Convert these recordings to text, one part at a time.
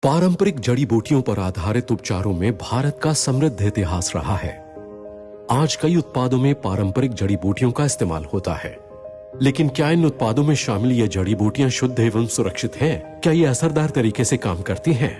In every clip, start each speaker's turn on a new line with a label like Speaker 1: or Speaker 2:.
Speaker 1: पारंपरिक जड़ी बूटियों पर आधारित उपचारों में भारत का समृद्ध इतिहास रहा है। आज कई उत्पादों में पारंपरिक जड़ी बूटियों का इस्तेमाल होता है, लेकिन क्या इन उत्पादों में शामिल ये जड़ी बूटियां शुद्ध एवं सुरक्षित हैं? क्या ये असरदार तरीके से काम करती हैं?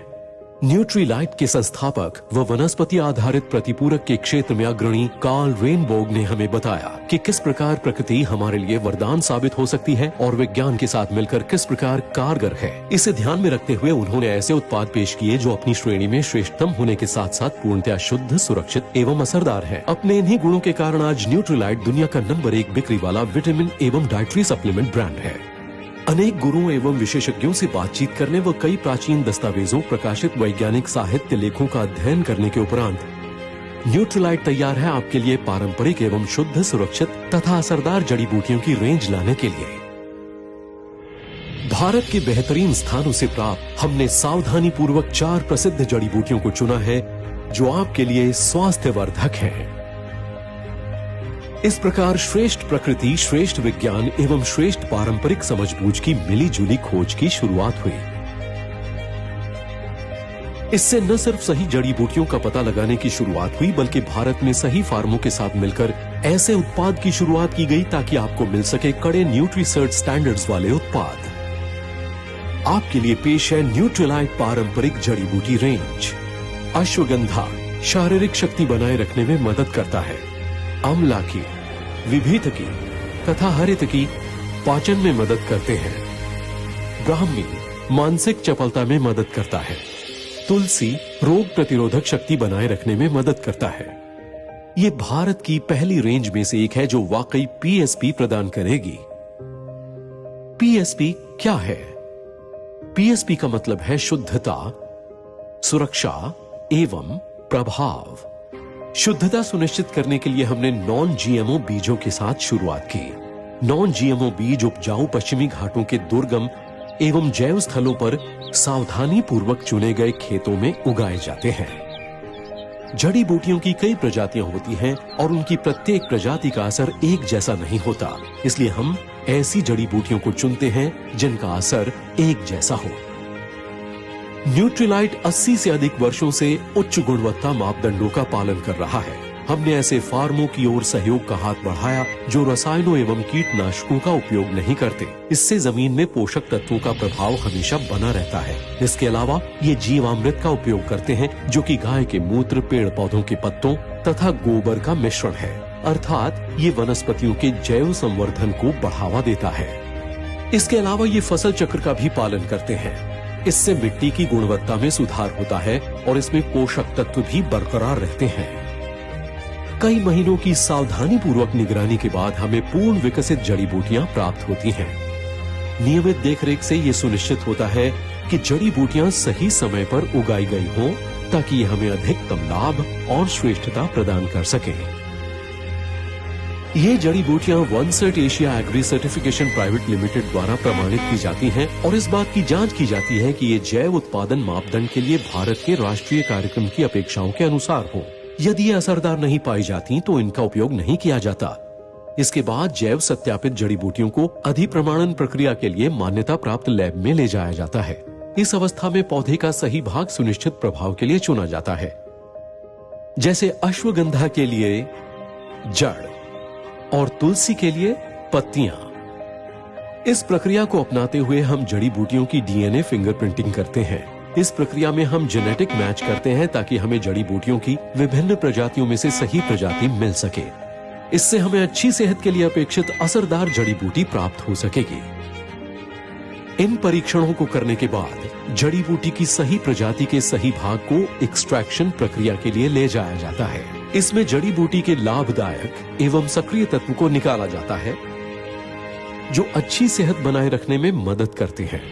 Speaker 1: न्यूट्रीलाइट के संस्थापक व वनस्पति आधारित प्रतिपूरक के क्षेत्र में अग्रणी कार्ल रेनबोग ने हमें बताया कि किस प्रकार प्रकृति हमारे लिए वरदान साबित हो सकती है और विज्ञान के साथ मिलकर किस प्रकार कारगर है। इसे ध्यान में रखते हुए उन्होंने ऐसे उत्पाद पेश किए जो अपनी श्रेणी में श्रेष्ठतम होने के साथ साथ पूर्णतया शुद्ध, सुरक्षित एवं असरदार है। अपने इन्हीं गुणों के कारण आज न्यूट्रीलाइट दुनिया का नंबर 1 बिक्री वाला विटामिन एवं डाइटरी सप्लीमेंट ब्रांड है। अनेक गुरुओं एवं विशेषज्ञों से बातचीत करने व कई प्राचीन दस्तावेजों, प्रकाशित वैज्ञानिक साहित्य लेखों का अध्ययन करने के उपरांत न्यूट्रीलाइट तैयार है आपके लिए पारंपरिक एवं शुद्ध, सुरक्षित तथा असरदार जड़ी बूटियों की रेंज लाने के लिए। भारत के बेहतरीन स्थानों से प्राप्त हमने सावधानी पूर्वक 4 प्रसिद्ध जड़ी बूटियों को चुना है जो आपके लिए स्वास्थ्यवर्धक है। इस प्रकार श्रेष्ठ प्रकृति, श्रेष्ठ विज्ञान एवं श्रेष्ठ पारंपरिक समझबूझ की मिली जुली खोज की शुरुआत हुई। इससे न सिर्फ सही जड़ी बूटियों का पता लगाने की शुरुआत हुई, बल्कि भारत में सही फार्मों के साथ मिलकर ऐसे उत्पाद की शुरुआत की गई ताकि आपको मिल सके कड़े न्यूट्रीसर्च स्टैंडर्ड्स वाले उत्पाद। आपके लिए पेश है न्यूट्रीलाइट पारंपरिक जड़ी बूटी रेंज। अश्वगंधा शारीरिक शक्ति बनाए रखने में मदद करता है। अम्लाकी, विभीतकी तथा हरितकी पाचन में मदद करते हैं। ब्राह्मी मानसिक चपलता में मदद करता है। तुलसी रोग प्रतिरोधक शक्ति बनाए रखने में मदद करता है। ये भारत की पहली रेंज में से एक है जो वाकई पीएसपी प्रदान करेगी। पीएसपी क्या है? पीएसपी का मतलब है शुद्धता, सुरक्षा एवं प्रभाव। शुद्धता सुनिश्चित करने के लिए हमने नॉन जीएमओ बीजों के साथ शुरुआत की। नॉन जीएमओ बीज उपजाऊ पश्चिमी घाटों के दुर्गम एवं जैव स्थलों पर सावधानी पूर्वक चुने गए खेतों में उगाए जाते हैं। जड़ी बूटियों की कई प्रजातियां होती हैं और उनकी प्रत्येक प्रजाति का असर एक जैसा नहीं होता, इसलिए हम ऐसी जड़ी बूटियों को चुनते हैं जिनका असर एक जैसा हो। न्यूट्रीलाइट 80 से अधिक वर्षों से उच्च गुणवत्ता मापदंडों का पालन कर रहा है। हमने ऐसे फार्मों की ओर सहयोग का हाथ बढ़ाया जो रसायनों एवं कीटनाशकों का उपयोग नहीं करते। इससे जमीन में पोषक तत्वों का प्रभाव हमेशा बना रहता है। इसके अलावा ये जीवामृत का उपयोग करते हैं जो कि गाय के मूत्र, पेड़ पौधों के पत्तों तथा गोबर का मिश्रण है, अर्थात ये वनस्पतियों के जैव संवर्धन को बढ़ावा देता है। इसके अलावा ये फसल चक्र का भी पालन करते हैं। इससे मिट्टी की गुणवत्ता में सुधार होता है और इसमें पोषक तत्व भी बरकरार रहते हैं। कई महीनों की सावधानी पूर्वक निगरानी के बाद हमें पूर्ण विकसित जड़ी बूटियां प्राप्त होती हैं। नियमित देखरेख से ये सुनिश्चित होता है कि जड़ी बूटियां सही समय पर उगाई गई हों ताकि ये हमें अधिकतम लाभ और श्रेष्ठता प्रदान कर सके। ये जड़ी बूटियां Onset Asia agri certification private limited द्वारा प्रमाणित की जाती हैं और इस बात की जांच की जाती है कि ये जैव उत्पादन मापदंड के लिए भारत के राष्ट्रीय कार्यक्रम की अपेक्षाओं के अनुसार हो। यदि ये असरदार नहीं पाई जाती तो इनका उपयोग नहीं किया जाता। इसके बाद जैव सत्यापित जड़ी बूटियों को अधिप्रमाणन प्रक्रिया के लिए मान्यता प्राप्त लैब में ले जाया जाता है। इस अवस्था में पौधे का सही भाग सुनिश्चित प्रभाव के लिए चुना जाता है। जैसे अश्वगंधा के लिए जड़ और तुलसी के लिए पत्तियां। इस प्रक्रिया को अपनाते हुए हम जड़ी बूटियों की डीएनए फिंगरप्रिंटिंग करते हैं। इस प्रक्रिया में हम जेनेटिक मैच करते हैं ताकि हमें जड़ी बूटियों की विभिन्न प्रजातियों में से सही प्रजाति मिल सके। इससे हमें अच्छी सेहत के लिए अपेक्षित असरदार जड़ी बूटी प्राप्त हो सकेगी। इन परीक्षणों को करने के बाद जड़ी बूटी की सही प्रजाति के सही भाग को एक्सट्रैक्शन प्रक्रिया के लिए ले जाया जाता है। इसमें जड़ी बूटी के लाभदायक एवं सक्रिय तत्व को निकाला जाता है जो अच्छी सेहत बनाए रखने में मदद करते हैं।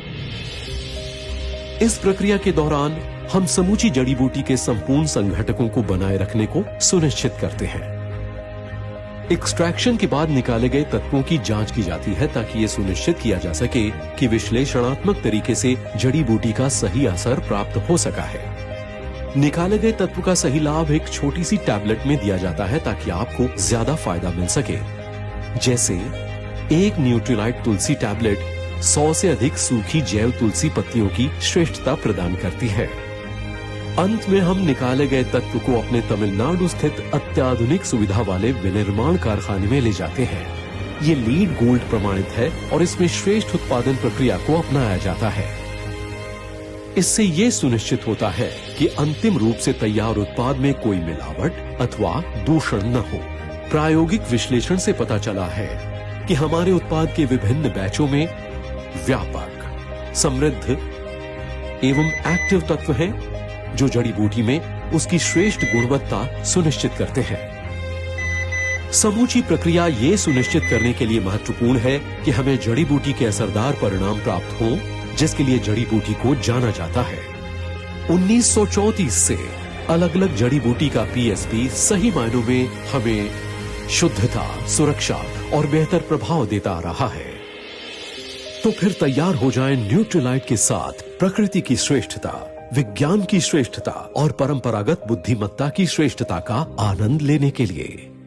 Speaker 1: इस प्रक्रिया के दौरान हम समूची जड़ी बूटी के संपूर्ण संघटकों को बनाए रखने को सुनिश्चित करते हैं। एक्सट्रैक्शन के बाद निकाले गए तत्वों की जांच की जाती है ताकि ये सुनिश्चित किया जा सके कि विश्लेषणात्मक तरीके से जड़ी बूटी का सही असर प्राप्त हो सका है। निकाले गए तत्व का सही लाभ एक छोटी सी टैबलेट में दिया जाता है ताकि आपको ज्यादा फायदा मिल सके। जैसे एक न्यूट्रीलाइट तुलसी टैबलेट 100 से अधिक सूखी जैव तुलसी पत्तियों की श्रेष्ठता प्रदान करती है। अंत में हम निकाले गए तत्व को अपने तमिलनाडु स्थित अत्याधुनिक सुविधा वाले विनिर्माण कारखाने में ले जाते हैं। ये लीड गोल्ड प्रमाणित है और इसमें श्रेष्ठ उत्पादन प्रक्रिया को अपनाया जाता है। इससे ये सुनिश्चित होता है कि अंतिम रूप से तैयार उत्पाद में कोई मिलावट अथवा दूषण न हो। प्रायोगिक विश्लेषण से पता चला है कि हमारे उत्पाद के विभिन्न बैचों में व्यापक, समृद्ध एवं एक्टिव तत्व हैं, जो जड़ी बूटी में उसकी श्रेष्ठ गुणवत्ता सुनिश्चित करते हैं। समूची प्रक्रिया ये सुनिश्चित करने के लिए महत्वपूर्ण है कि हमें जड़ी बूटी के असरदार परिणाम प्राप्त हों, जिसके लिए जड़ी बूटी को जाना जाता है। 1934 से अलग अलग जड़ी बूटी का पीएसपी सही मायनों में हमें शुद्धता, सुरक्षा और बेहतर प्रभाव देता आ रहा है। तो फिर तैयार हो जाएं न्यूट्रीलाइट के साथ प्रकृति की श्रेष्ठता, विज्ञान की श्रेष्ठता और परंपरागत बुद्धिमत्ता की श्रेष्ठता का आनंद लेने के लिए।